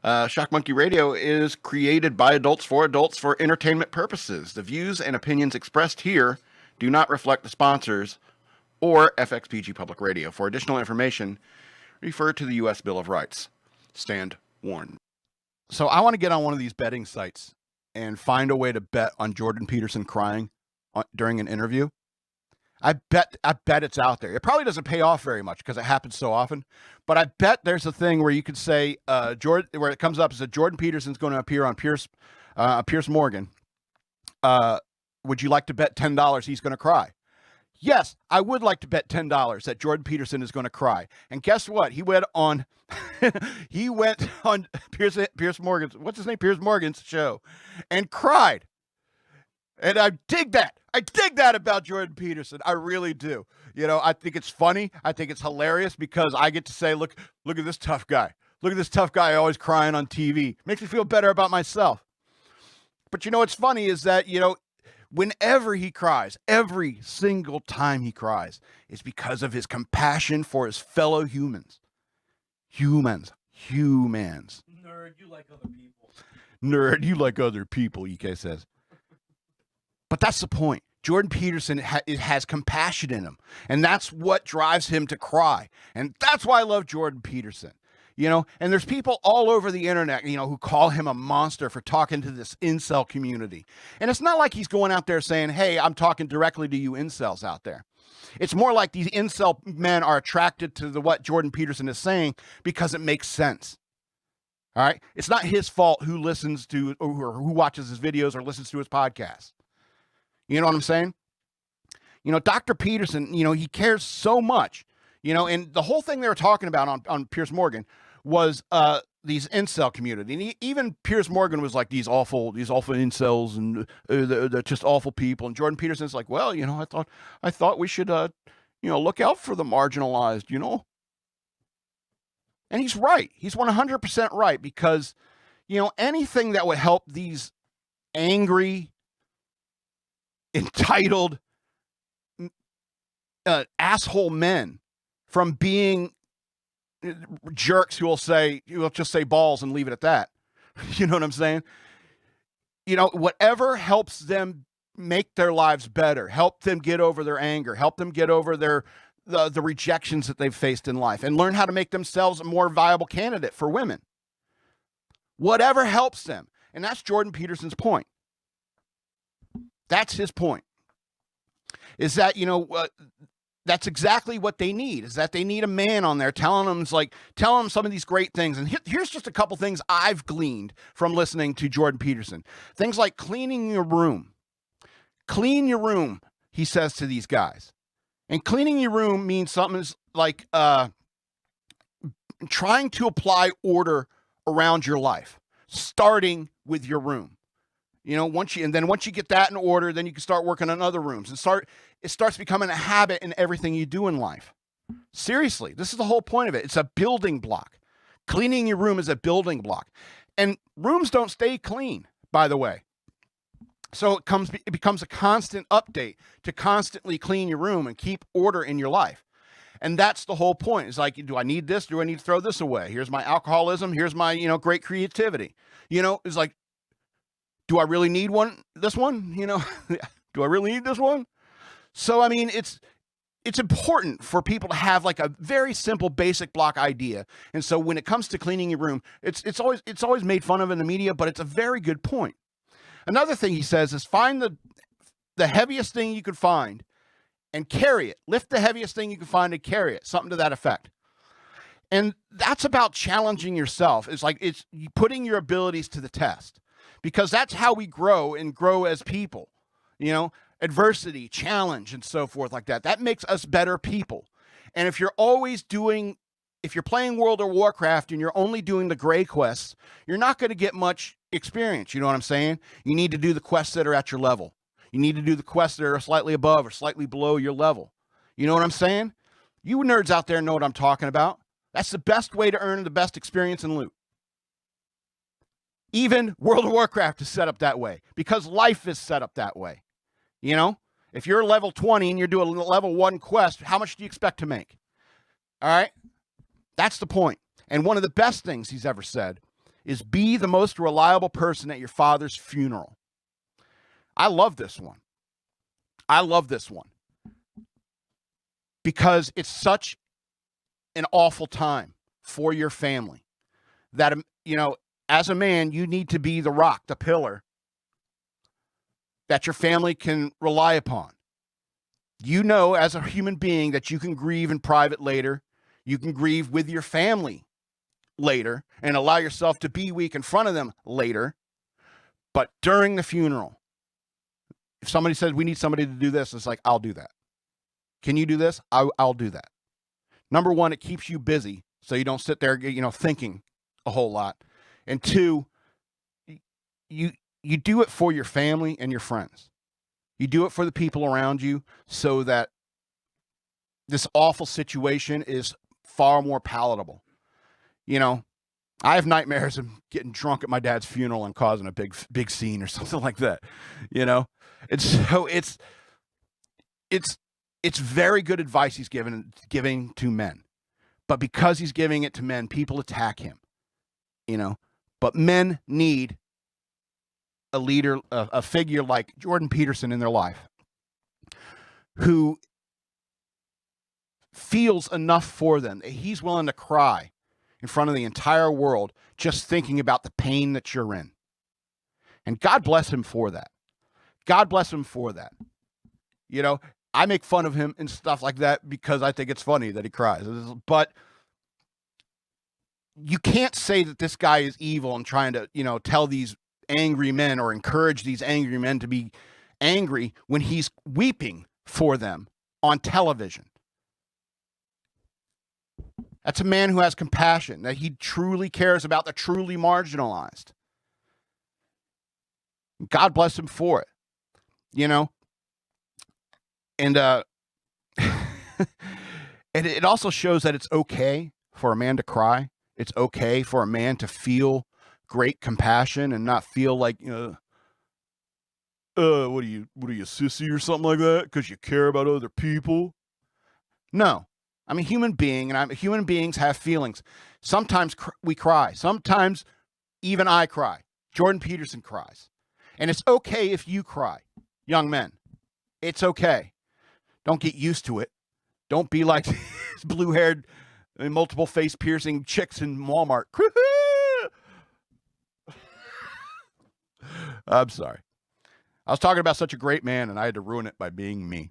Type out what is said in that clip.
Shock Monkey Radio is created by adults for entertainment purposes. The views and opinions expressed here do not reflect the sponsors or FXPG Public Radio. For additional information, refer to the U.S. Bill of Rights. Stand warned. So I want to get on one of these betting sites and find a way to bet on Jordan Peterson crying during an interview. I bet it's out there. It probably doesn't pay off very much because it happens so often. But I bet there's a thing where you could say, where it comes up is that Jordan Peterson's going to appear on Piers Morgan. Would you like to bet $10 he's going to cry? Yes, I would like to bet $10 that Jordan Peterson is going to cry. And guess what? He went on Piers Morgan's show and cried. And I dig that. I dig that about Jordan Peterson. I really do. You know, I think it's funny. I think it's hilarious because I get to say, look at this tough guy. Look at this tough guy always crying on TV. Makes me feel better about myself. But you know what's funny is that, you know, whenever he cries, every single time he cries, it's because of his compassion for his fellow humans. Humans. Nerd, you like other people. Nerd, you like other people, EK says. But that's the point. Jordan Peterson has compassion in him, and that's what drives him to cry. And that's why I love Jordan Peterson. You know, and there's people all over the internet, you know, who call him a monster for talking to this incel community. And it's not like he's going out there saying, hey, I'm talking directly to you incels out there. It's more like these incel men are attracted to what Jordan Peterson is saying because it makes sense. All right. It's not his fault who listens to or who watches his videos or listens to his podcasts. You know what I'm saying? You know, Dr. Peterson, you know, he cares so much, you know, and the whole thing they were talking about on Piers Morgan was these incel community. And even Piers Morgan was like these awful incels and they're just awful people. And Jordan Peterson's like, well, you know, I thought we should, you know, look out for the marginalized, you know. And he's right. He's 100% right because, you know, anything that would help these angry, entitled asshole men from being jerks who will just say balls and leave it at that. You know what I'm saying? You know, whatever helps them make their lives better, help them get over their anger, help them get over the rejections that they've faced in life and learn how to make themselves a more viable candidate for women. Whatever helps them. And that's Jordan Peterson's point. That's his point. Is that, you know, that's exactly what they need, is that they need a man on there telling them some of these great things. And here's just a couple things I've gleaned from listening to Jordan Peterson. Things like cleaning your room. Clean your room, he says to these guys. And cleaning your room means something like trying to apply order around your life, starting with your room. You know, once you get that in order, then you can start working on other rooms and it starts becoming a habit in everything you do in life. Seriously, this is the whole point of it. It's a building block. Cleaning your room is a building block. And rooms don't stay clean, by the way. So it becomes a constant update to constantly clean your room and keep order in your life. And that's the whole point. It's like, do I need this? Do I need to throw this away? Here's my alcoholism. Here's my, you know, great creativity. You know, it's like, do I really need this one? You know, do I really need this one? So, I mean, it's important for people to have like a very simple basic block idea. And so when it comes to cleaning your room, it's always made fun of in the media, but it's a very good point. Another thing he says is find the heaviest thing you could find and carry it. Lift the heaviest thing you can find and carry it. Something to that effect. And that's about challenging yourself. It's like it's putting your abilities to the test. Because that's how we grow and grow as people, you know, adversity, challenge, and so forth like that. That makes us better people. And if you're playing World of Warcraft and you're only doing the gray quests, you're not going to get much experience. You know what I'm saying? You need to do the quests that are at your level. You need to do the quests that are slightly above or slightly below your level. You know what I'm saying? You nerds out there know what I'm talking about. That's the best way to earn the best experience and loot. Even World of Warcraft is set up that way because life is set up that way. You know, if you're level 20 and you're doing a level 1 quest, how much do you expect to make? All right. That's the point. And one of the best things he's ever said is be the most reliable person at your father's funeral. I love this one. I love this one because it's such an awful time for your family that, you know, as a man, you need to be the rock, the pillar that your family can rely upon. You know, as a human being, that you can grieve in private later. You can grieve with your family later and allow yourself to be weak in front of them later. But during the funeral, if somebody says, we need somebody to do this, it's like, I'll do that. Can you do this? I'll do that. Number one, it keeps you busy so you don't sit there, you know, thinking a whole lot. And two, you do it for your family and your friends. You do it for the people around you so that this awful situation is far more palatable. You know, I have nightmares of getting drunk at my dad's funeral and causing a big scene or something like that. You know, and so it's very good advice he's giving to men, but because he's giving it to men, people attack him. You know, but men need a leader, a figure like Jordan Peterson in their life, who feels enough for them that he's willing to cry in front of the entire world just thinking about the pain that you're in. And God bless him for that. God bless him for that. You know, I make fun of him and stuff like that because I think it's funny that he cries. But you can't say that this guy is evil and trying to, you know, tell these angry men or encourage these angry men to be angry when he's weeping for them on television. That's a man who has compassion, that he truly cares about the truly marginalized. God bless him for it, you know? And and it also shows that it's okay for a man to cry. It's okay for a man to feel great compassion and not feel like, what are you, sissy or something like that because you care about other people? No. I'm a human being, and human beings have feelings. Sometimes we cry. Sometimes even I cry. Jordan Peterson cries. And it's okay if you cry, young men. It's okay. Don't get used to it. Don't be like blue-haired, multiple face piercing chicks in Walmart. I'm sorry. I was talking about such a great man, and I had to ruin it by being me.